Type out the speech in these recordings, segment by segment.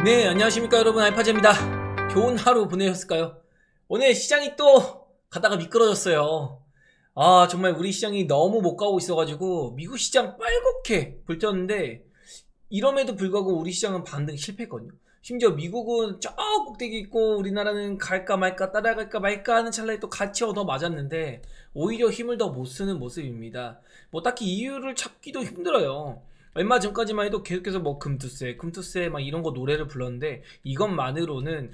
네, 안녕하십니까 여러분, 알파제입니다. 좋은 하루 보내셨을까요? 오늘 시장이 또 가다가 미끄러졌어요. 정말 우리 시장이 너무 못 가고 있어가지고 미국 시장 빨갛게 불떴는데, 이럼에도 불구하고 우리 시장은 반등 실패했거든요. 심지어 미국은 저 꼭대기 있고 우리나라는 갈까 말까 따라갈까 말까 하는 찰나에 또 같이 얻어 맞았는데, 오히려 힘을 더 못 쓰는 모습입니다. 뭐 딱히 이유를 찾기도 힘들어요. 얼마 전까지만 해도 계속해서 뭐 금투세 막 이런 거 노래를 불렀는데, 이것만으로는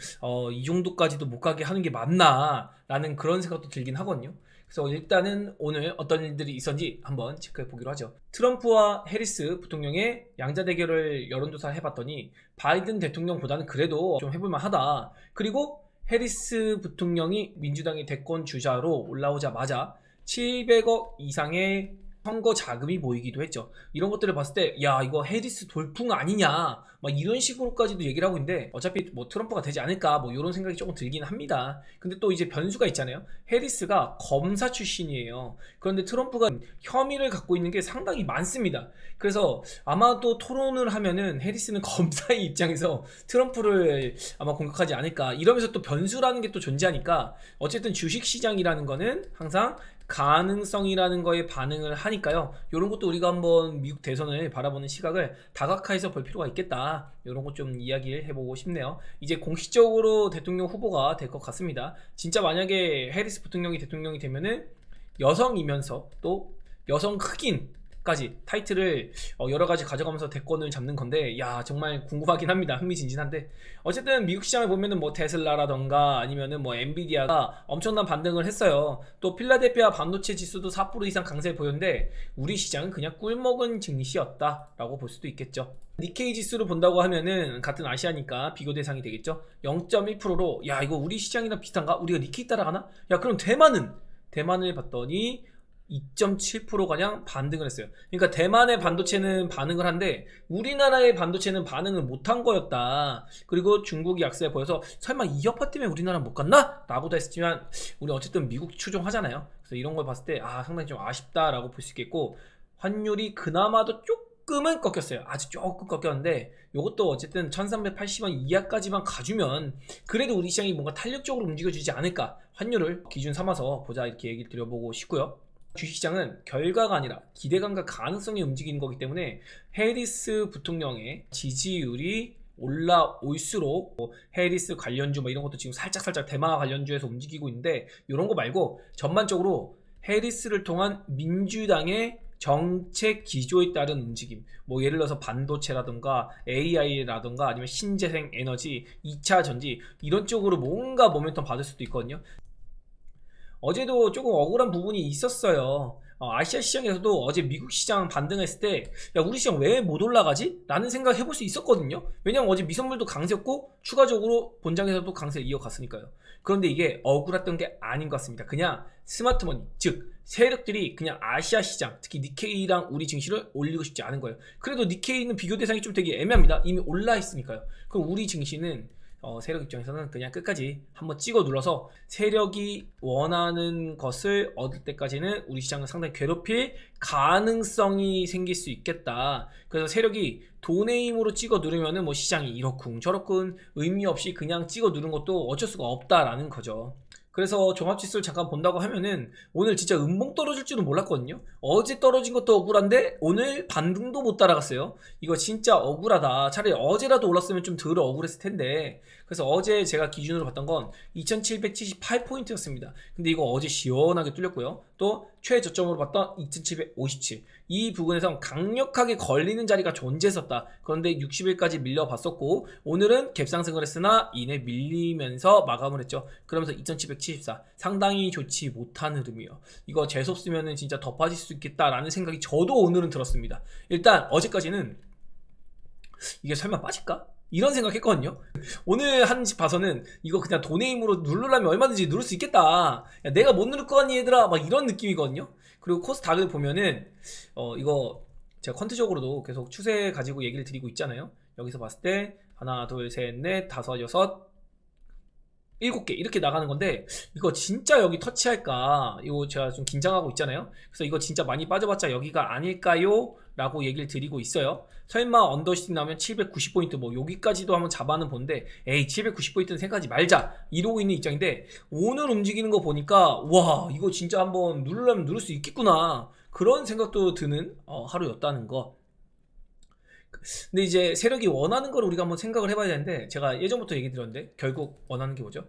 이 정도까지도 못 가게 하는 게 맞나 라는 그런 생각도 들긴 하거든요. 그래서 일단은 오늘 어떤 일들이 있었는지 한번 체크해 보기로 하죠. 트럼프와 해리스 부통령의 양자 대결을 여론조사 해봤더니 바이든 대통령보다는 그래도 좀 해볼만 하다. 그리고 해리스 부통령이 민주당의 대권 주자로 올라오자마자 700억 이상의 선거 자금이 모이기도 했죠. 이런 것들을 봤을 때, 야, 이거 해리스 돌풍 아니냐, 막 이런 식으로까지도 얘기를 하고 있는데, 어차피 뭐 트럼프가 되지 않을까, 뭐 이런 생각이 조금 들긴 합니다. 근데 또 이제 변수가 있잖아요. 해리스가 검사 출신이에요. 그런데 트럼프가 혐의를 갖고 있는 게 상당히 많습니다. 그래서 아마도 토론을 하면은 해리스는 검사의 입장에서 트럼프를 아마 공격하지 않을까, 이러면서 또 변수라는 게 또 존재하니까, 어쨌든 주식시장이라는 거는 항상 가능성이라는 거에 반응을 하니까요. 이런 것도 우리가 한번 미국 대선을 바라보는 시각을 다각화해서 볼 필요가 있겠다. 이런 것 좀 이야기를 해보고 싶네요. 이제 공식적으로 대통령 후보가 될 것 같습니다. 진짜 만약에 해리스 부통령이 대통령이 되면은 여성이면서 또 여성 흑인까지 타이틀을 여러 가지 가져가면서 대권을 잡는 건데, 야, 정말 궁금하긴 합니다. 흥미진진한데, 어쨌든 미국 시장을 보면은 뭐 테슬라라던가 아니면은 뭐 엔비디아가 엄청난 반등을 했어요. 또 필라델피아 반도체 지수도 4% 이상 강세를 보였는데, 우리 시장은 그냥 꿀먹은 증시였다라고 볼 수도 있겠죠. 니케이 지수를 본다고 하면은 같은 아시아니까 비교 대상이 되겠죠. 0.1%로, 야, 이거 우리 시장이랑 비슷한가? 우리가 니케이 따라가나? 야, 그럼 대만을 봤더니 2.7%가 그냥 반등을 했어요. 그러니까 대만의 반도체는 반응을 한데 우리나라의 반도체는 반응을 못한 거였다. 그리고 중국이 약세 보여서 설마 이 여파 때문에 우리나라 못 갔나? 라고도 했지만, 우리 어쨌든 미국 추종하잖아요. 그래서 이런 걸 봤을 때 상당히 좀 아쉽다라고 볼 수 있겠고, 환율이 그나마도 조금은 꺾였어요. 아주 조금 꺾였는데, 이것도 어쨌든 1380원 이하까지만 가주면 그래도 우리 시장이 뭔가 탄력적으로 움직여주지 않을까, 환율을 기준 삼아서 보자, 이렇게 얘기를 드려보고 싶고요. 주식시장은 결과가 아니라 기대감과 가능성이 움직이는 거기 때문에 해리스 부통령의 지지율이 올라올수록 뭐 해리스 관련주 뭐 이런 것도 지금 살짝 대마 관련주에서 움직이고 있는데, 이런 거 말고 전반적으로 해리스를 통한 민주당의 정책 기조에 따른 움직임, 뭐 예를 들어서 반도체라든가 AI라든가 아니면 신재생 에너지, 2차 전지, 이런 쪽으로 뭔가 모멘텀 받을 수도 있거든요. 어제도 조금 억울한 부분이 있었어요. 아시아 시장에서도 어제 미국 시장 반등했을 때, 야, 우리 시장 왜 못 올라가지? 라는 생각 해볼 수 있었거든요. 왜냐면 어제 미선물도 강세였고 추가적으로 본장에서도 강세를 이어갔으니까요. 그런데 이게 억울했던 게 아닌 것 같습니다. 그냥 스마트머니, 즉 세력들이 그냥 아시아 시장, 특히 니케이랑 우리 증시를 올리고 싶지 않은 거예요. 그래도 니케이는 비교 대상이 좀 되게 애매합니다. 이미 올라 있으니까요. 그럼 우리 증시는 세력 입장에서는 그냥 끝까지 한번 찍어 눌러서 세력이 원하는 것을 얻을 때까지는 우리 시장은 상당히 괴롭힐 가능성이 생길 수 있겠다. 그래서 세력이 돈의 힘으로 찍어 누르면은 뭐 시장이 이렇쿵 저렇쿵 의미 없이 그냥 찍어 누른 것도 어쩔 수가 없다라는 거죠. 그래서 종합지수를 잠깐 본다고 하면은 오늘 진짜 음봉 떨어질 줄은 몰랐거든요. 어제 떨어진 것도 억울한데 오늘 반등도 못 따라갔어요. 이거 진짜 억울하다. 차라리 어제라도 올랐으면 좀 덜 억울했을 텐데. 그래서 어제 제가 기준으로 봤던 건 2778포인트였습니다. 근데 이거 어제 시원하게 뚫렸고요. 또 최저점으로 봤던 2757. 이 부분에서 강력하게 걸리는 자리가 존재했었다. 그런데 60일까지 밀려봤었고, 오늘은 갭상승을 했으나 이내 밀리면서 마감을 했죠. 그러면서 2774. 상당히 좋지 못한 흐름이에요. 이거 재수없으면 진짜 더 빠질 수 있겠다라는 생각이 저도 오늘은 들었습니다. 일단 어제까지는 이게 설마 빠질까? 이런 생각했거든요. 오늘 한 집 봐서는 이거 그냥 돈의 힘으로 누르려면 얼마든지 누를 수 있겠다. 야, 내가 못 누를 거 아니 얘들아, 막 이런 느낌이거든요. 그리고 코스닥을 보면은 이거 제가 퀀트적으로도 계속 추세 가지고 얘기를 드리고 있잖아요. 여기서 봤을 때 하나 둘 셋 넷 다섯 여섯 7개 이렇게 나가는 건데 이거 진짜 여기 터치할까? 이거 제가 좀 긴장하고 있잖아요. 그래서 이거 진짜 많이 빠져봤자 여기가 아닐까요? 라고 얘기를 드리고 있어요. 설마 언더시팅 나오면 790포인트 뭐 여기까지도 한번 잡아는 본데 에이 790포인트는 생각하지 말자 이러고 있는 입장인데 오늘 움직이는 거 보니까 와 이거 진짜 한번 누르려면 누를 수 있겠구나 그런 생각도 드는 하루였다는 거. 근데 이제 세력이 원하는 걸 우리가 한번 생각을 해봐야 되는데 제가 예전부터 얘기 드렸는데 결국 원하는 게 뭐죠?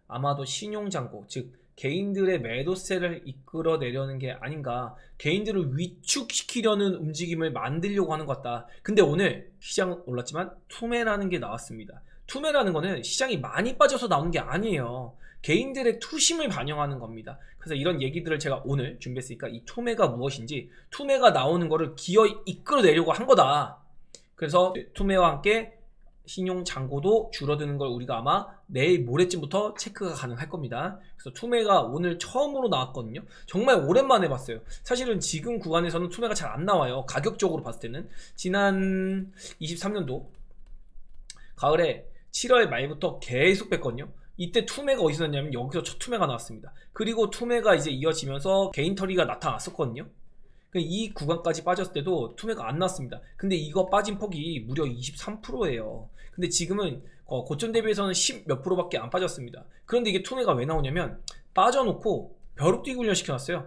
아마도 신용장고 즉 개인들의 매도세를 이끌어내려는 게 아닌가, 개인들을 위축시키려는 움직임을 만들려고 하는 것 같다. 근데 오늘 시장은 올랐지만 투매라는 게 나왔습니다. 투매라는 거는 시장이 많이 빠져서 나오는 게 아니에요. 개인들의 투심을 반영하는 겁니다. 그래서 이런 얘기들을 제가 오늘 준비했으니까 이 투매가 무엇인지, 투매가 나오는 거를 기어이 이끌어내려고 한 거다. 그래서 투매와 함께 신용 잔고도 줄어드는 걸 우리가 아마 내일 모레쯤부터 체크가 가능할 겁니다. 그래서 투매가 오늘 처음으로 나왔거든요. 정말 오랜만에 봤어요. 사실은 지금 구간에서는 투매가 잘 안 나와요. 가격적으로 봤을 때는 지난 23년도 가을에 7월 말부터 계속 뺐거든요. 이때 투매가 어디서 났냐면 여기서 첫 투매가 나왔습니다. 그리고 투매가 이제 이어지면서 개인 털이가 나타났었거든요. 이 구간까지 빠졌을 때도 투매가 안 났습니다. 근데 이거 빠진 폭이 무려 23%예요. 근데 지금은 고점 대비해서는 10 몇 프로밖에 안 빠졌습니다. 그런데 이게 투매가 왜 나오냐면 빠져놓고 벼룩뛰기 훈련 시켜놨어요.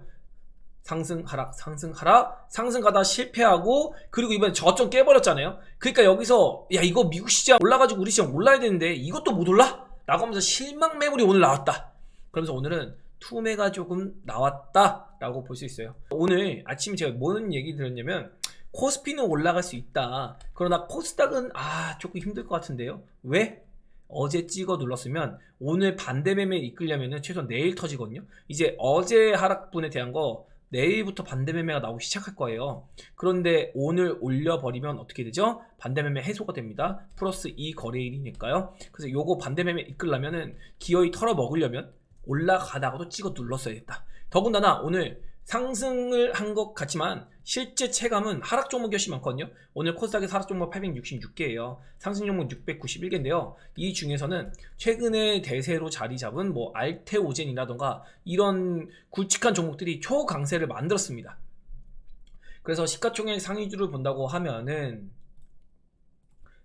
상승 하락 상승 하락 상승 가다 실패하고 그리고 이번에 저점 깨버렸잖아요. 그러니까 여기서 야 이거 미국 시장 올라가지고 우리 시장 올라야 되는데 이것도 못 올라? 라고 하면서 실망 매물이 오늘 나왔다. 그러면서 오늘은 투매가 조금 나왔다 라고 볼 수 있어요. 오늘 아침에 제가 뭔 얘기 들었냐면 코스피는 올라갈 수 있다. 그러나 코스닥은 조금 힘들 것 같은데요. 왜? 어제 찍어 눌렀으면 오늘 반대 매매 이끌려면 최소한 내일 터지거든요. 이제 어제 하락분에 대한 거 내일부터 반대 매매가 나오기 시작할 거예요. 그런데 오늘 올려버리면 어떻게 되죠? 반대 매매 해소가 됩니다. 플러스 2 거래일이니까요. 그래서 요거 반대 매매 이끌려면은 기어이 털어 먹으려면 올라가다가도 찍어 눌렀어야겠다. 더군다나 오늘 상승을 한 것 같지만 실제 체감은 하락 종목이 훨씬 많거든요. 오늘 코스닥에서 하락 종목 866개예요. 상승 종목 691개인데요. 이 중에서는 최근에 대세로 자리 잡은 뭐 알테오젠이라던가 이런 굵직한 종목들이 초강세를 만들었습니다. 그래서 시가총액 상위주를 본다고 하면은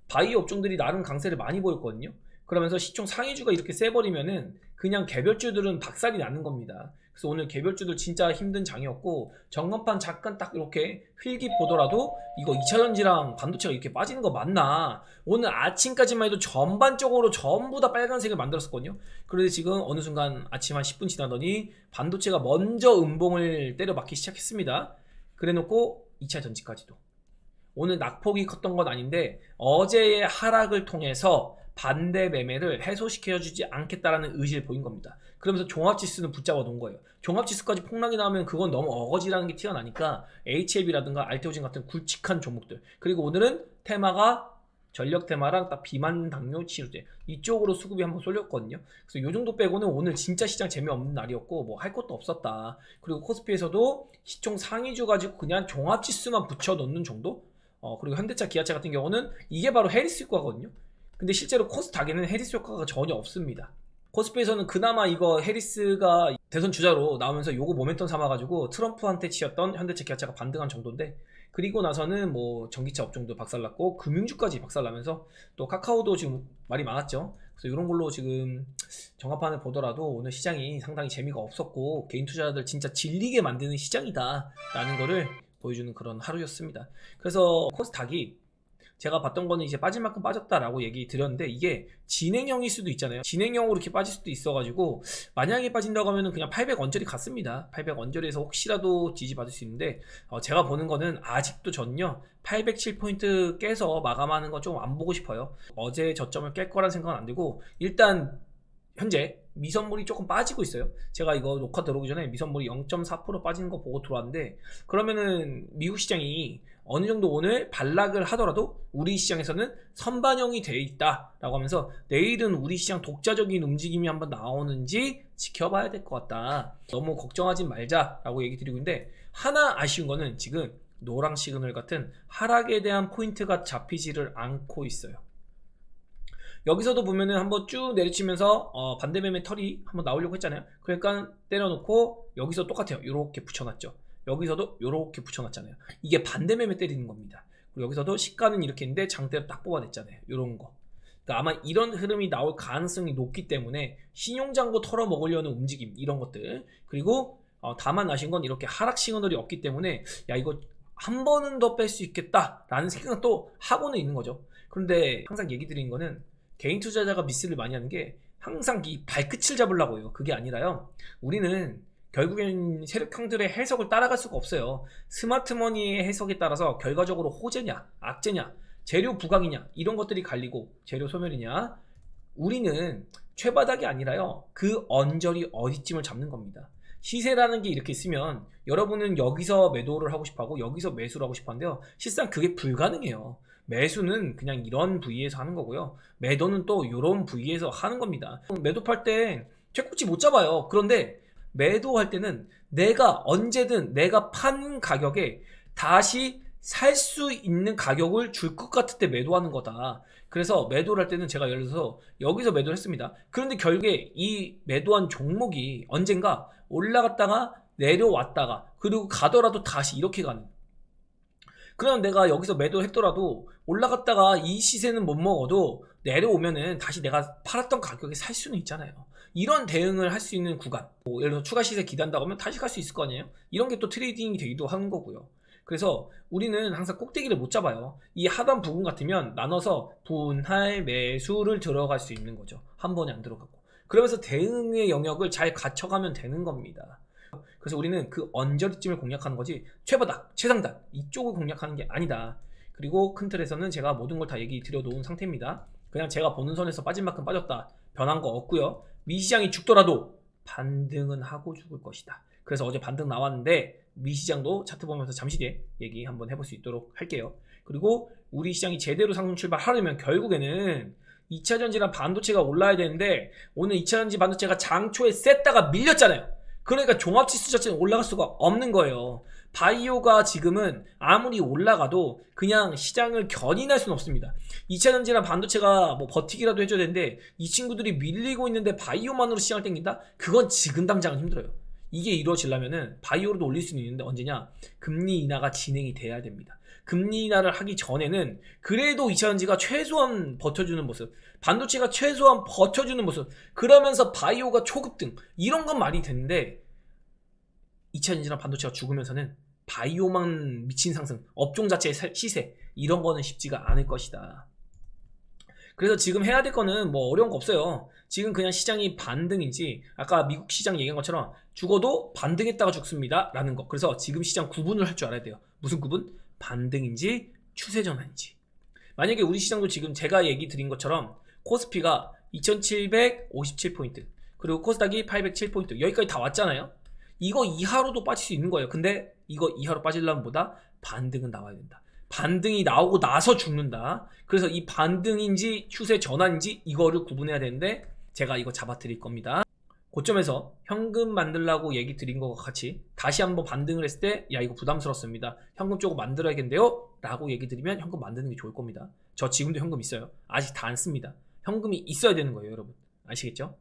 바이오 업종들이 나름 강세를 많이 보였거든요. 그러면서 시총 상위주가 이렇게 세버리면은 그냥 개별주들은 박살이 나는 겁니다. 그래서 오늘 개별주들 진짜 힘든 장이었고 전간판 잠깐 딱 이렇게 휠기 보더라도 이거 2차전지랑 반도체가 이렇게 빠지는 거 맞나? 오늘 아침까지만 해도 전반적으로 전부 다 빨간색을 만들었었거든요. 그런데 지금 어느 순간 아침 한 10분 지나더니 반도체가 먼저 음봉을 때려맞기 시작했습니다. 그래놓고 2차전지까지도 오늘 낙폭이 컸던 건 아닌데 어제의 하락을 통해서 반대 매매를 해소시켜주지 않겠다라는 의지를 보인 겁니다. 그러면서 종합지수는 붙잡아 놓은 거예요. 종합지수까지 폭락이 나오면 그건 너무 어거지라는 게 티가 나니까 HLB라든가 알테오진 같은 굵직한 종목들, 그리고 오늘은 테마가 전력 테마랑 딱 비만 당뇨 치료제 이쪽으로 수급이 한번 쏠렸거든요. 그래서 요 정도 빼고는 오늘 진짜 시장 재미없는 날이었고 뭐 할 것도 없었다. 그리고 코스피에서도 시총 상위주 가지고 그냥 종합지수만 붙여놓는 정도? 그리고 현대차, 기아차 같은 경우는 이게 바로 해리스 효과거든요. 근데 실제로 코스닥에는 해리스 효과가 전혀 없습니다. 코스피에서는 그나마 이거 해리스가 대선 주자로 나오면서 요거 모멘텀 삼아가지고 트럼프한테 치였던 현대차, 기아차가 반등한 정도인데, 그리고 나서는 뭐 전기차 업종도 박살났고 금융주까지 박살나면서 또 카카오도 지금 말이 많았죠. 그래서 이런 걸로 지금 정합판을 보더라도 오늘 시장이 상당히 재미가 없었고 개인 투자자들 진짜 질리게 만드는 시장이다 라는 거를 보여주는 그런 하루였습니다. 그래서 코스닥이 제가 봤던 거는 이제 빠질 만큼 빠졌다라고 얘기 드렸는데 이게 진행형일 수도 있잖아요. 진행형으로 이렇게 빠질 수도 있어가지고 만약에 빠진다고 하면은 그냥 800원짜리 갔습니다. 800원짜리에서 혹시라도 지지받을 수 있는데 제가 보는 거는 아직도 전요 807포인트 깨서 마감하는 건 좀 안 보고 싶어요. 어제 저점을 깰 거란 생각은 안 들고 일단 현재 미선물이 조금 빠지고 있어요. 제가 이거 녹화 들어오기 전에 미선물이 0.4% 빠지는 거 보고 들어왔는데 그러면은 미국 시장이 어느 정도 오늘 반락을 하더라도 우리 시장에서는 선반영이 돼 있다 라고 하면서 내일은 우리 시장 독자적인 움직임이 한번 나오는지 지켜봐야 될 것 같다. 너무 걱정하지 말자 라고 얘기 드리고 있는데 하나 아쉬운 거는 지금 노랑 시그널 같은 하락에 대한 포인트가 잡히지를 않고 있어요. 여기서도 보면은 한번 쭉 내리치면서 반대 매매 털이 한번 나오려고 했잖아요. 그러니까 때려놓고 여기서 똑같아요. 요렇게 붙여놨죠. 여기서도 요렇게 붙여놨잖아요. 이게 반대 매매 때리는 겁니다. 그리고 여기서도 시가는 이렇게 있는데 장대로 딱 뽑아냈잖아요. 요런 거. 그러니까 아마 이런 흐름이 나올 가능성이 높기 때문에 신용장고 털어먹으려는 움직임, 이런 것들. 그리고 다만 아신 건 이렇게 하락 시그널이 없기 때문에 야, 이거 한 번은 더 뺄 수 있겠다 라는 생각도 하고는 있는 거죠. 그런데 항상 얘기 드리는 거는 개인 투자자가 미스를 많이 하는 게 항상 이 발끝을 잡으려고 해요. 그게 아니라요, 우리는 결국엔 세력형들의 해석을 따라갈 수가 없어요. 스마트머니의 해석에 따라서 결과적으로 호재냐 악재냐 재료 부각이냐 이런 것들이 갈리고, 재료 소멸이냐, 우리는 최바닥이 아니라요, 그 언저리 어디쯤을 잡는 겁니다. 시세라는 게 이렇게 있으면 여러분은 여기서 매도를 하고 싶어하고 여기서 매수를 하고 싶어하는데요, 실상 그게 불가능해요. 매수는 그냥 이런 부위에서 하는 거고요, 매도는 또 이런 부위에서 하는 겁니다. 매도할 때 최고치 못 잡아요. 그런데 매도할 때는 내가 언제든 내가 판 가격에 다시 살 수 있는 가격을 줄 것 같을 때 매도하는 거다. 그래서 매도를 할 때는 제가 예를 들어서 여기서 매도를 했습니다. 그런데 결국에 이 매도한 종목이 언젠가 올라갔다가 내려왔다가 그리고 가더라도 다시 이렇게 가는, 그럼 내가 여기서 매도를 했더라도 올라갔다가 이 시세는 못 먹어도 내려오면은 다시 내가 팔았던 가격에 살 수는 있잖아요. 이런 대응을 할 수 있는 구간, 뭐 예를 들어 추가 시세 기대한다고 하면 다시 갈 수 있을 거 아니에요. 이런 게 또 트레이딩이 되기도 하는 거고요. 그래서 우리는 항상 꼭대기를 못 잡아요. 이 하단 부분 같으면 나눠서 분할 매수를 들어갈 수 있는 거죠. 한 번에 안 들어가고. 그러면서 대응의 영역을 잘 갖춰가면 되는 겁니다. 그래서 우리는 그 언저리쯤을 공략하는 거지 최바닥, 최상단 이쪽을 공략하는 게 아니다. 그리고 큰 틀에서는 제가 모든 걸 다 얘기 드려 놓은 상태입니다. 그냥 제가 보는 선에서 빠진 만큼 빠졌다, 변한 거 없고요. 미시장이 죽더라도 반등은 하고 죽을 것이다. 그래서 어제 반등 나왔는데 미시장도 차트 보면서 잠시 뒤에 얘기 한번 해볼 수 있도록 할게요. 그리고 우리 시장이 제대로 상승 출발하려면 결국에는 2차전지랑 반도체가 올라야 되는데 오늘 2차전지 반도체가 장초에 셌다가 밀렸잖아요. 그러니까 종합지수 자체는 올라갈 수가 없는 거예요. 바이오가 지금은 아무리 올라가도 그냥 시장을 견인할 수는 없습니다. 2차전지랑 반도체가 뭐 버티기라도 해줘야 되는데 이 친구들이 밀리고 있는데 바이오만으로 시장을 땡긴다? 그건 지금 당장은 힘들어요. 이게 이루어지려면은 바이오로도 올릴 수는 있는데 언제냐? 금리 인하가 진행이 돼야 됩니다. 금리 인하를 하기 전에는 그래도 2차전지가 최소한 버텨주는 모습, 반도체가 최소한 버텨주는 모습, 그러면서 바이오가 초급등, 이런 건 말이 되는데 2차전지랑 반도체가 죽으면서는 바이오만 미친 상승, 업종 자체의 시세, 이런 거는 쉽지가 않을 것이다. 그래서 지금 해야 될 거는 뭐 어려운 거 없어요. 지금 그냥 시장이 반등인지, 아까 미국 시장 얘기한 것처럼 죽어도 반등했다가 죽습니다 라는 거. 그래서 지금 시장 구분을 할 줄 알아야 돼요. 무슨 구분? 반등인지 추세 전환인지. 만약에 우리 시장도 지금 제가 얘기 드린 것처럼 코스피가 2757포인트 그리고 코스닥이 807포인트 여기까지 다 왔잖아요. 이거 이하로도 빠질 수 있는 거예요. 근데 이거 이하로 빠지려면 보다 반등은 나와야 된다. 반등이 나오고 나서 죽는다. 그래서 이 반등인지 추세 전환인지 이거를 구분해야 되는데 제가 이거 잡아 드릴 겁니다. 고점에서 현금 만들라고 얘기 드린 것과 같이 다시 한번 반등을 했을 때 야, 이거 부담스럽습니다, 현금 쪽으로 만들어야겠는데요 라고 얘기 드리면 현금 만드는 게 좋을 겁니다. 저 지금도 현금 있어요. 아직 다 안 씁니다. 현금이 있어야 되는 거예요, 여러분. 아시겠죠?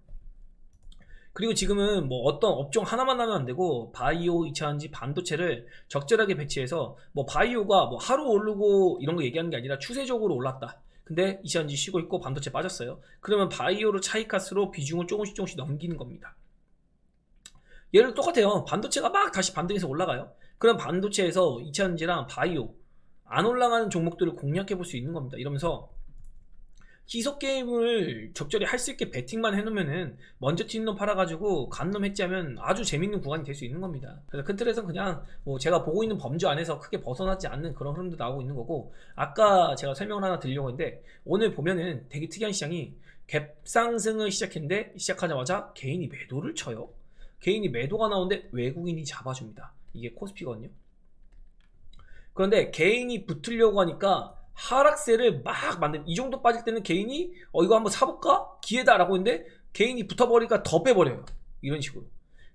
그리고 지금은 뭐 어떤 업종 하나만 하면 안 되고 바이오, 2차전지, 반도체를 적절하게 배치해서 뭐 바이오가 뭐 하루 오르고 이런 거 얘기하는 게 아니라 추세적으로 올랐다. 근데 2차전지 쉬고 있고 반도체 빠졌어요. 그러면 바이오로 차익가스로 비중을 조금씩 넘기는 겁니다. 얘를 똑같아요. 반도체가 막 다시 반등해서 올라가요. 그럼 반도체에서 2차전지랑 바이오 안 올라가는 종목들을 공략해 볼 수 있는 겁니다. 이러면서 희석 게임을 적절히 할 수 있게 베팅만 해놓으면은 먼저 튀는 놈 팔아가지고 간 놈 해지하면 아주 재밌는 구간이 될 수 있는 겁니다. 그래서 큰 틀에서는 그냥 뭐 제가 보고 있는 범주 안에서 크게 벗어나지 않는 그런 흐름도 나오고 있는 거고, 아까 제가 설명을 하나 드리려고 했는데 오늘 보면은 되게 특이한 시장이 갭상승을 시작했는데 시작하자마자 개인이 매도를 쳐요. 개인이 매도가 나오는데 외국인이 잡아줍니다. 이게 코스피거든요. 그런데 개인이 붙으려고 하니까 하락세를 막 만든, 이 정도 빠질 때는 개인이 이거 한번 사볼까? 기회다 라고 했는데 개인이 붙어버리니까 더 빼버려요. 이런 식으로.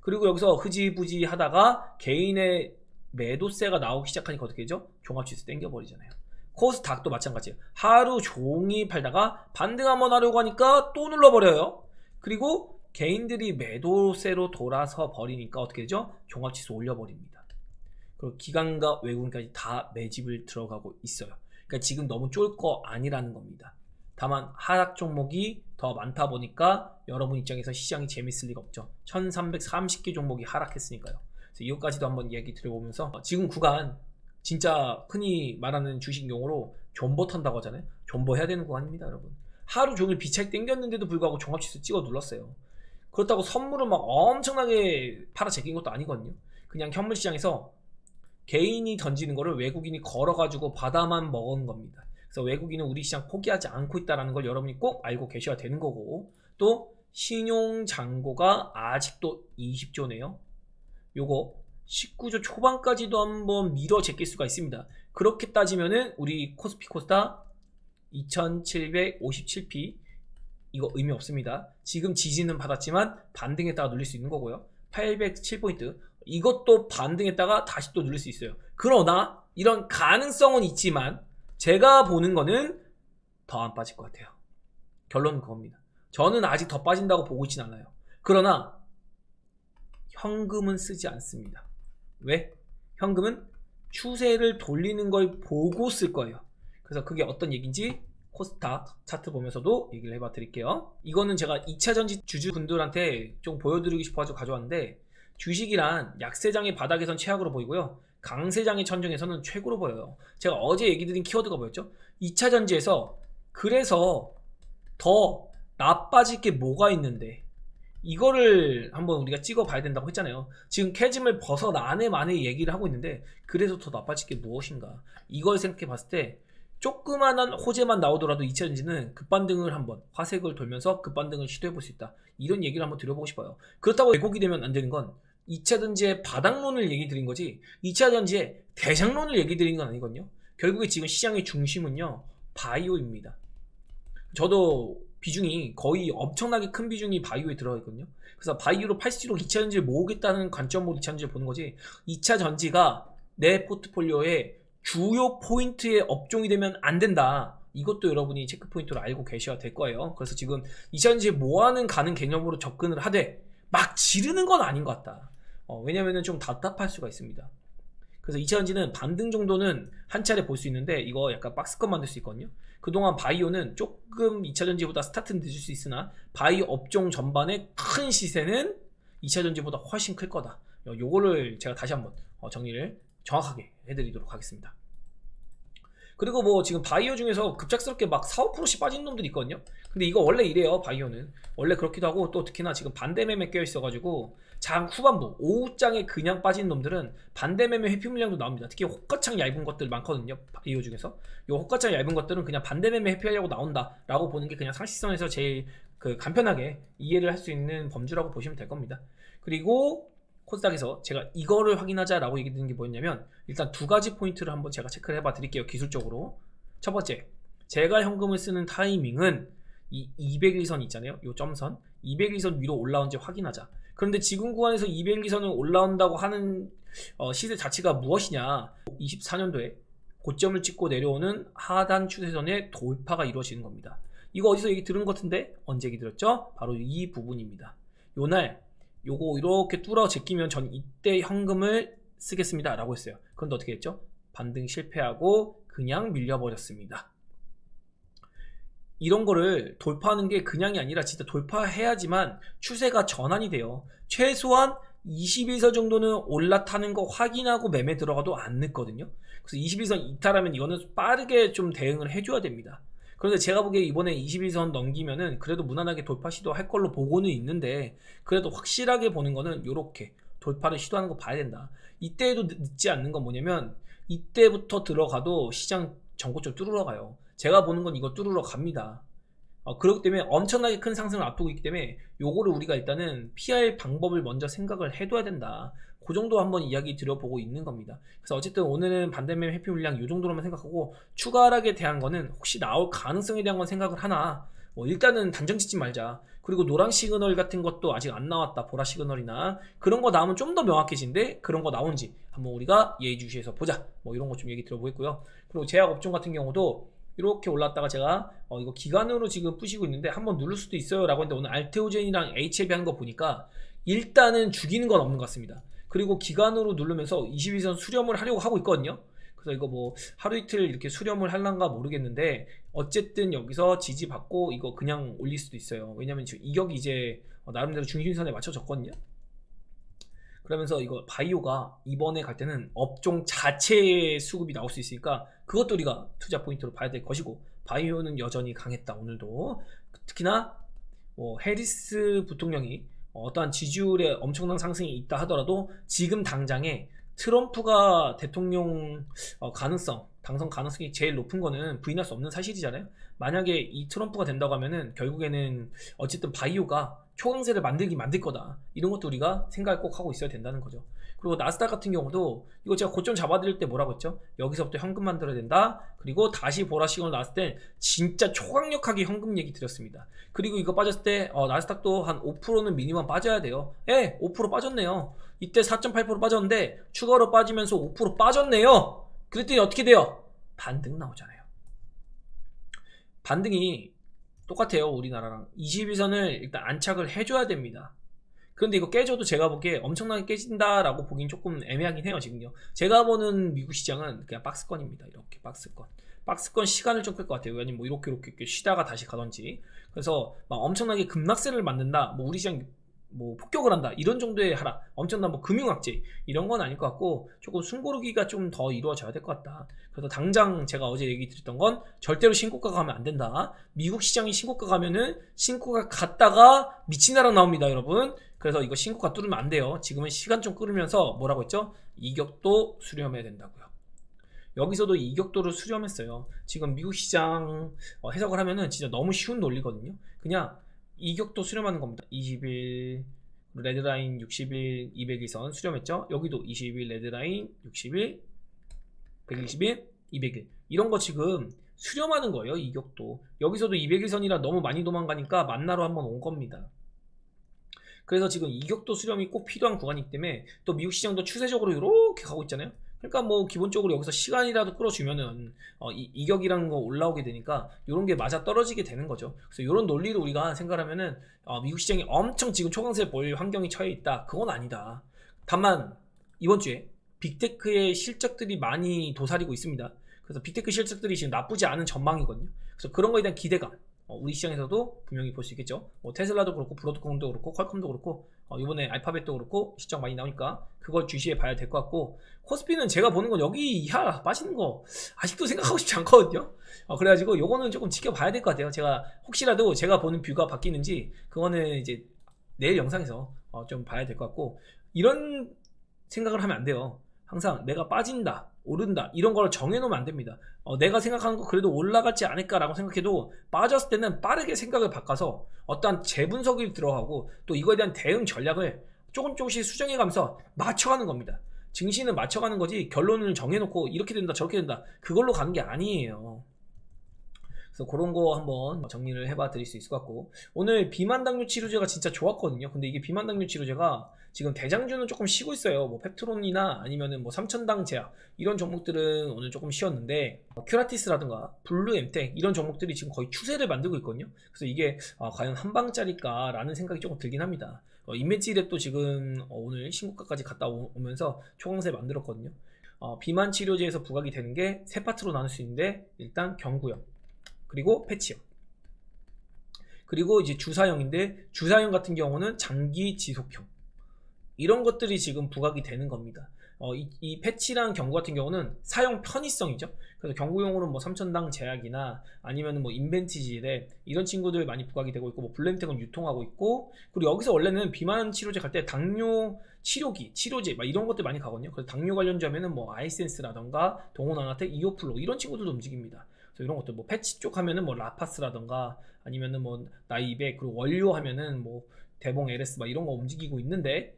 그리고 여기서 흐지부지 하다가 개인의 매도세가 나오기 시작하니까 어떻게 되죠? 종합지수 땡겨버리잖아요. 코스닥도 마찬가지예요. 하루 종일 팔다가 반등 한번 하려고 하니까 또 눌러버려요. 그리고 개인들이 매도세로 돌아서 버리니까 어떻게 되죠? 종합지수 올려버립니다. 그리고 기관과 외국인까지 다 매집을 들어가고 있어요. 그러니까 지금 너무 쫄 거 아니라는 겁니다. 다만 하락 종목이 더 많다 보니까 여러분 입장에서 시장이 재밌을 리가 없죠. 1330개 종목이 하락했으니까요. 그래서 이것까지도 한번 이야기 드려보면서 지금 구간 진짜 흔히 말하는 주식 용어로 존버 탄다고 하잖아요. 존버 해야 되는 구간입니다, 여러분. 하루 종일 비차익 땡겼는데도 불구하고 종합지수 찍어 눌렀어요. 그렇다고 선물을 막 엄청나게 팔아 제낀 것도 아니거든요. 그냥 현물 시장에서 개인이 던지는 거를 외국인이 걸어가지고 받아만 먹은 겁니다. 그래서 외국인은 우리 시장 포기하지 않고 있다는 걸 여러분이 꼭 알고 계셔야 되는 거고, 또 신용잔고가 아직도 20조네요. 요거 19조 초반까지도 한번 밀어 제낄 수가 있습니다. 그렇게 따지면은 우리 코스피 코스닥 2757p 이거 의미 없습니다. 지금 지지는 받았지만 반등했다가 눌릴 수 있는 거고요. 807포인트 이것도 반등했다가 다시 또 눌릴 수 있어요. 그러나 이런 가능성은 있지만 제가 보는 거는 더 안 빠질 것 같아요. 결론은 그겁니다. 저는 아직 더 빠진다고 보고 있진 않아요. 그러나 현금은 쓰지 않습니다. 왜? 현금은 추세를 돌리는 걸 보고 쓸 거예요. 그래서 그게 어떤 얘기인지 코스닥 차트 보면서도 얘기를 해봐 드릴게요. 이거는 제가 2차전지 주주분들한테 좀 보여드리고 싶어가지고 가져왔는데, 주식이란 약세장의 바닥에선 최악으로 보이고요, 강세장의 천정에서는 최고로 보여요. 제가 어제 얘기 드린 키워드가 뭐였죠? 2차전지에서 그래서 더 나빠질 게 뭐가 있는데 이거를 한번 우리가 찍어 봐야 된다고 했잖아요. 지금 캐즘을 벗어나네 마네 얘기를 하고 있는데, 그래서 더 나빠질 게 무엇인가, 이걸 생각해 봤을 때 조그만한 호재만 나오더라도 2차전지는 급반등을 한번 화색을 돌면서 급반등을 시도해 볼 수 있다, 이런 얘기를 한번 드려보고 싶어요. 그렇다고 왜곡이 되면 안 되는 건 2차전지의 바닥론을 얘기 드린 거지 2차전지의 대장론을 얘기 드린 건 아니거든요. 결국에 지금 시장의 중심은요 바이오입니다. 저도 비중이 거의 엄청나게 큰 비중이 바이오에 들어가 있거든요. 그래서 바이오로 팔수록 2차전지를 모으겠다는 관점으로 2차전지를 보는 거지, 2차전지가 내 포트폴리오의 주요 포인트의 업종이 되면 안 된다, 이것도 여러분이 체크 포인트로 알고 계셔야 될 거예요. 그래서 지금 2차전지에 뭐하는 가는 개념으로 접근을 하되 막 지르는 건 아닌 것 같다. 왜냐면은 좀 답답할 수가 있습니다. 그래서 2차전지는 반등 정도는 한 차례 볼 수 있는데 이거 약간 박스권 만들 수 있거든요. 그동안 바이오는 조금 2차전지보다 스타트는 늦을 수 있으나 바이오 업종 전반의 큰 시세는 2차전지보다 훨씬 클 거다. 요거를 제가 다시 한번 정리를 정확하게 해드리도록 하겠습니다. 그리고 뭐 지금 바이오 중에서 급작스럽게 막 4, 5%씩 빠진 놈들이 있거든요. 근데 이거 원래 이래요. 바이오는 원래 그렇기도 하고, 또 특히나 지금 반대매매 껴있어가지고 장 후반부 오후장에 그냥 빠진 놈들은 반대매매 회피 물량도 나옵니다. 특히 호가창 얇은 것들 많거든요, 바이오 중에서. 이 호가창 얇은 것들은 그냥 반대매매 회피하려고 나온다 라고 보는 게 그냥 상식선에서 제일 간편하게 이해를 할 수 있는 범주라고 보시면 될 겁니다. 그리고 코스닥에서 제가 이거를 확인하자 라고 얘기 드린 게 뭐였냐면, 일단 두 가지 포인트를 한번 제가 체크를 해봐 드릴게요, 기술적으로. 첫 번째, 제가 현금을 쓰는 타이밍은 이 200일선 있잖아요, 요 점선 200일선 위로 올라온지 확인하자. 그런데 지금 구간에서 200일선을 올라온다고 하는 시세 자체가 무엇이냐, 24년도에 고점을 찍고 내려오는 하단 추세선의 돌파가 이루어지는 겁니다. 이거 어디서 얘기 들은 것 같은데 언제 얘기 들었죠? 바로 이 부분입니다. 요날 요거 이렇게 뚫어 제끼면 전 이때 현금을 쓰겠습니다 라고 했어요. 그런데 어떻게 했죠? 반등 실패하고 그냥 밀려버렸습니다. 이런 거를 돌파하는 게 그냥이 아니라 진짜 돌파해야지만 추세가 전환이 돼요. 최소한 21선 정도는 올라타는 거 확인하고 매매 들어가도 안 늦거든요. 그래서 21선 이탈하면 이거는 빠르게 좀 대응을 해줘야 됩니다. 그런데 제가 보기에 이번에 21선 넘기면은 그래도 무난하게 돌파 시도할 걸로 보고는 있는데, 그래도 확실하게 보는 거는 요렇게 돌파를 시도하는 거 봐야 된다. 이때에도 늦지 않는 건 뭐냐면, 이때부터 들어가도 시장 전고점 뚫으러 가요. 제가 보는 건 이거 뚫으러 갑니다. 그렇기 때문에 엄청나게 큰 상승을 앞두고 있기 때문에 요거를 우리가 일단은 피할 방법을 먼저 생각을 해둬야 된다. 그 정도 한번 이야기 드려보고 있는 겁니다. 그래서 어쨌든 오늘은 반대매매 회피 물량 요 정도로만 생각하고, 추가 하락에 대한 거는 혹시 나올 가능성에 대한 건 생각을 하나, 뭐 일단은 단정 짓지 말자. 그리고 노랑 시그널 같은 것도 아직 안 나왔다. 보라 시그널이나 그런 거 나오면 좀 더 명확해진데 그런 거 나온지 한번 우리가 예의주시해서 보자. 뭐 이런 거 좀 얘기 들어보겠고요. 그리고 제약 업종 같은 경우도 이렇게 올랐다가 제가 이거 기간으로 지금 뿌시고 있는데 한번 누를 수도 있어요 라고 했는데 오늘 알테오젠이랑 HLB 하는 거 보니까 일단은 죽이는 건 없는 것 같습니다. 그리고 기간으로 누르면서 22선 수렴을 하려고 하고 있거든요. 그래서 이거 뭐 하루 이틀 이렇게 수렴을 할란가 모르겠는데 어쨌든 여기서 지지받고 이거 그냥 올릴 수도 있어요. 왜냐면 지금 이격이 이제 나름대로 중심선에 맞춰졌거든요. 그러면서 이거 바이오가 이번에 갈 때는 업종 자체의 수급이 나올 수 있으니까 그것도 우리가 투자 포인트로 봐야 될 것이고, 바이오는 여전히 강했다 오늘도. 특히나 뭐 해리스 부통령이 어떠한 지지율에 엄청난 상승이 있다 하더라도 지금 당장에 트럼프가 대통령 가능성, 당선 가능성이 제일 높은 거는 부인할 수 없는 사실이잖아요. 만약에 이 트럼프가 된다고 하면은 결국에는 어쨌든 바이오가 초강세를 만들 거다. 이런 것도 우리가 생각을 꼭 하고 있어야 된다는 거죠. 그리고 나스닥 같은 경우도 이거 제가 고점 잡아드릴 때 뭐라고 했죠? 여기서부터 현금 만들어야 된다. 그리고 다시 보라 시그널 나왔을 때 진짜 초강력하게 현금 얘기 드렸습니다. 그리고 이거 빠졌을 때 나스닥도 한 5%는 미니멈 빠져야 돼요. 예, 5% 빠졌네요. 이때 4.8% 빠졌는데 추가로 빠지면서 5% 빠졌네요. 그랬더니 어떻게 돼요? 반등 나오잖아요. 반등이 똑같아요. 우리나라랑 22선을 일단 안착을 해줘야 됩니다. 그런데 이거 깨져도 제가 보기에 엄청나게 깨진다라고 보긴 조금 애매하긴 해요. 지금요 제가 보는 미국 시장은 그냥 박스권입니다. 이렇게 박스권 시간을 좀 끌 것 같아요. 왜냐면 뭐 이렇게 쉬다가 다시 가던지. 그래서 막 엄청나게 급락세를 만든다, 뭐 우리 시장 뭐 폭격을 한다 이런 정도의 하락, 엄청난 뭐 금융악재 이런 건 아닐 것 같고 조금 숨고르기가 좀 더 이루어져야 될 것 같다. 그래서 당장 제가 어제 얘기 드렸던 건 절대로 신고가 가면 안 된다. 미국 시장이 신고가 가면은 신고가 갔다가 미친 나라 나옵니다, 여러분. 그래서 이거 신고가 뚫으면 안 돼요. 지금은 시간 좀 끌으면서 뭐라고 했죠? 이격도 수렴해야 된다고요. 여기서도 이격도를 수렴했어요. 지금 미국 시장 해석을 하면은 진짜 너무 쉬운 논리거든요. 그냥 이격도 수렴하는 겁니다. 20일 레드라인 60일 200일선 수렴했죠. 여기도 20일 레드라인 60일 120일 200일 이런 거 지금 수렴하는 거예요. 이격도 여기서도 200일선이라 너무 많이 도망가니까 만나러 한번 온 겁니다. 그래서 지금 이격도 수렴이 꼭 필요한 구간이기 때문에 또 미국 시장도 추세적으로 이렇게 가고 있잖아요. 그러니까 뭐 기본적으로 여기서 시간이라도 끌어주면은 이격이라는 거 올라오게 되니까 이런 게 맞아 떨어지게 되는 거죠. 그래서 이런 논리를 우리가 생각하면은 미국 시장이 엄청 지금 초강세 볼 환경이 처해 있다, 그건 아니다. 다만 이번 주에 빅테크의 실적들이 많이 도사리고 있습니다. 그래서 빅테크 실적들이 지금 나쁘지 않은 전망이거든요. 그래서 그런 거에 대한 기대감 우리 시장에서도 분명히 볼 수 있겠죠. 뭐 테슬라도 그렇고 브로드컴도 그렇고 퀄컴도 그렇고 이번에 알파벳도 그렇고 실적 많이 나오니까 그걸 주시해 봐야 될 것 같고, 코스피는 제가 보는 건 여기 이하 빠지는 거 아직도 생각하고 싶지 않거든요. 그래가지고 요거는 조금 지켜봐야 될 것 같아요. 제가 혹시라도 제가 보는 뷰가 바뀌는지 그거는 이제 내일 영상에서 좀 봐야 될 것 같고, 이런 생각을 하면 안 돼요. 항상 내가 빠진다, 오른다 이런 걸 정해놓으면 안 됩니다. 내가 생각하는 거 그래도 올라가지 않을까라고 생각해도 빠졌을 때는 빠르게 생각을 바꿔서 어떠한 재분석이 들어가고 또 이거에 대한 대응 전략을 조금씩 수정해가면서 맞춰가는 겁니다. 증시는 맞춰가는 거지 결론을 정해놓고 이렇게 된다 저렇게 된다 그걸로 가는 게 아니에요. 그래서 그런 거 한번 정리를 해봐 드릴 수 있을 것 같고, 오늘 비만당뇨 치료제가 진짜 좋았거든요. 근데 이게 비만당뇨 치료제가 지금 대장주는 조금 쉬고 있어요. 뭐 펩트론이나 아니면은 뭐 삼천당 제약 이런 종목들은 오늘 조금 쉬었는데 큐라티스라든가 블루 엠텍 이런 종목들이 지금 거의 추세를 만들고 있거든요. 그래서 이게 과연 한 방짜리일까 라는 생각이 조금 들긴 합니다. 인벤치랩도 지금 오늘 신고가까지 갔다 오면서 초강세 만들었거든요. 비만 치료제에서 부각이 되는 게 세 파트로 나눌 수 있는데, 일단 경구형, 그리고 패치형, 그리고 이제 주사형인데 주사형 같은 경우는 장기 지속형, 이런 것들이 지금 부각이 되는 겁니다. 이 패치랑 경구 같은 경우는 사용 편의성이죠. 그래서 경구용으로는 뭐 삼천당 제약이나 아니면 뭐 인벤티지랩 이런 친구들 많이 부각이 되고 있고, 뭐 블랙텍은 유통하고 있고, 그리고 여기서 원래는 비만 치료제 갈 때 당뇨 치료기, 치료제 막 이런 것들 많이 가거든요. 그래서 당뇨 관련주하면은 뭐 아이센스라던가 동호나나텍, 이오플로 이런 친구들도 움직입니다. 그래서 이런 것들 뭐 패치 쪽 하면은 뭐 라파스라던가 아니면은 뭐 나이백, 그리고 원료 하면은 뭐 대봉 LS 막 이런 거 움직이고 있는데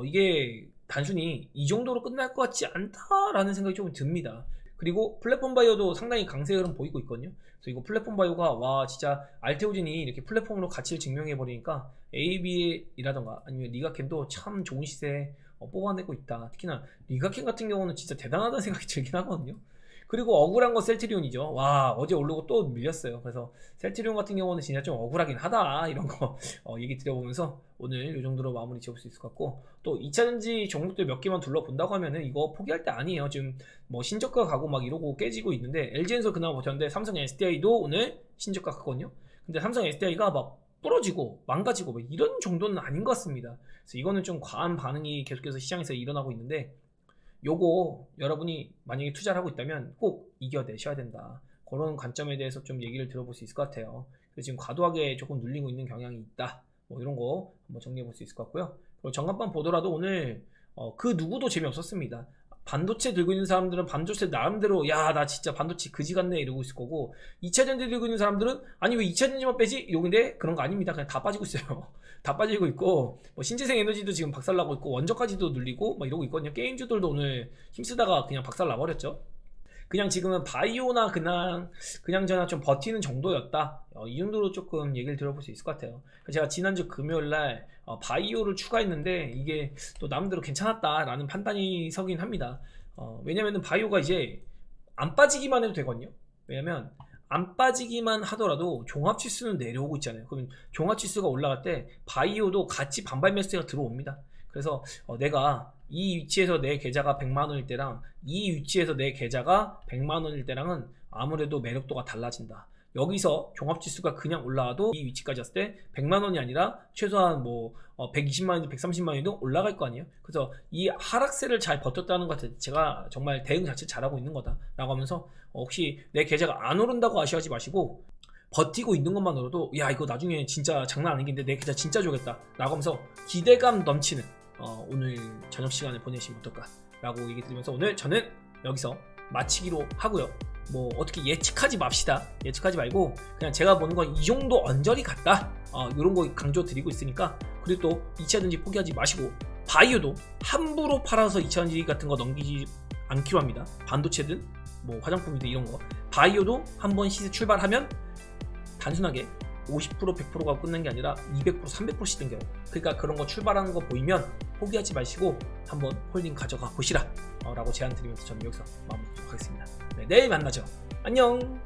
이게 단순히 이 정도로 끝날 것 같지 않다라는 생각이 조금 듭니다. 그리고 플랫폼 바이오도 상당히 강세 흐름 보이고 있거든요. 그래서 이거 플랫폼 바이오가 와 진짜 알테오젠이 이렇게 플랫폼으로 가치를 증명해 버리니까 AB이라던가 아니면 리가켄도 참 좋은 시세에 뽑아내고 있다. 특히나 리가켄 같은 경우는 진짜 대단하다는 생각이 들긴 하거든요. 그리고 억울한 건 셀트리온이죠. 와 어제 오르고 또 밀렸어요. 그래서 셀트리온 같은 경우는 진짜 좀 억울하긴 하다 이런 거 얘기 드려보면서 오늘 이 정도로 마무리 지을 수 있을 것 같고, 또 2차전지 종목들 몇 개만 둘러본다고 하면은 이거 포기할 때 아니에요. 지금 뭐 신저가 가고 막 이러고 깨지고 있는데 LG엔서 그나마 버텼는데 삼성 SDI도 오늘 신저가 갔거든요. 근데 삼성 SDI가 막 부러지고 망가지고 뭐 이런 정도는 아닌 것 같습니다. 그래서 이거는 좀 과한 반응이 계속해서 시장에서 일어나고 있는데, 요거 여러분이 만약에 투자를 하고 있다면 꼭 이겨내셔야 된다. 그런 관점에 대해서 좀 얘기를 들어볼 수 있을 것 같아요. 그래서 지금 과도하게 조금 눌리고 있는 경향이 있다. 뭐 이런 거 한번 정리해 볼 수 있을 것 같고요. 그리고 전간판 보더라도 오늘 그 누구도 재미없었습니다. 반도체 들고 있는 사람들은 반도체 나름대로 야 나 진짜 반도체 그지 같네 이러고 있을 거고, 2차전지 들고 있는 사람들은 아니 왜 2차전지만 빼지? 이러는데 그런 거 아닙니다. 그냥 다 빠지고 있어요. 다 빠지고 있고, 뭐 신재생 에너지도 지금 박살나고 있고 원저까지도 눌리고 막 이러고 있거든요. 게임주들도 오늘 힘쓰다가 그냥 박살 나버렸죠. 그냥 지금은 바이오나 그냥 좀 버티는 정도였다. 이 정도로 조금 얘기를 들어볼 수 있을 것 같아요. 제가 지난주 금요일날 바이오를 추가했는데 이게 또 나름대로 괜찮았다라는 판단이 서긴 합니다. 왜냐면은 바이오가 이제 안 빠지기만 해도 되거든요. 왜냐면 안 빠지기만 하더라도 종합지수는 내려오고 있잖아요. 그럼 종합지수가 올라갈 때 바이오도 같이 반발 매수가 들어옵니다. 그래서 내가 이 위치에서 내 계좌가 100만원일 때랑 이 위치에서 내 계좌가 100만원일 때랑은 아무래도 매력도가 달라진다. 여기서 종합지수가 그냥 올라와도 이 위치까지 왔을 때 100만원이 아니라 최소한 뭐 120만원이든 130만원이든 올라갈 거 아니에요. 그래서 이 하락세를 잘 버텼다는 것 자체가 정말 대응 자체 잘하고 있는 거다 라고 하면서, 혹시 내 계좌가 안 오른다고 아쉬워하지 마시고 버티고 있는 것만으로도 야 이거 나중에 진짜 장난 아니겠는데 내 계좌 진짜 좋겠다 라고 하면서 기대감 넘치는 오늘 저녁 시간을 보내시면 어떨까 라고 얘기 드리면서 오늘 저는 여기서 마치기로 하고요. 뭐 어떻게 예측하지 맙시다. 예측하지 말고 그냥 제가 보는 건 이 정도 언저리 같다, 이런 거 강조 드리고 있으니까. 그리고 또 2차전지 포기하지 마시고 바이오도 함부로 팔아서 2차전지 같은 거 넘기지 않기로 합니다. 반도체든 뭐 화장품이든 이런 거, 바이오도 한번 시세 출발하면 단순하게 50% 100%가 끝난 게 아니라 200% 300%씩 땡겨요. 그러니까 그런 거 출발하는 거 보이면 포기하지 마시고 한번 홀딩 가져가 보시라 라고 제안 드리면서 저는 여기서 마무리하도록 하겠습니다. 네, 내일 만나죠. 안녕.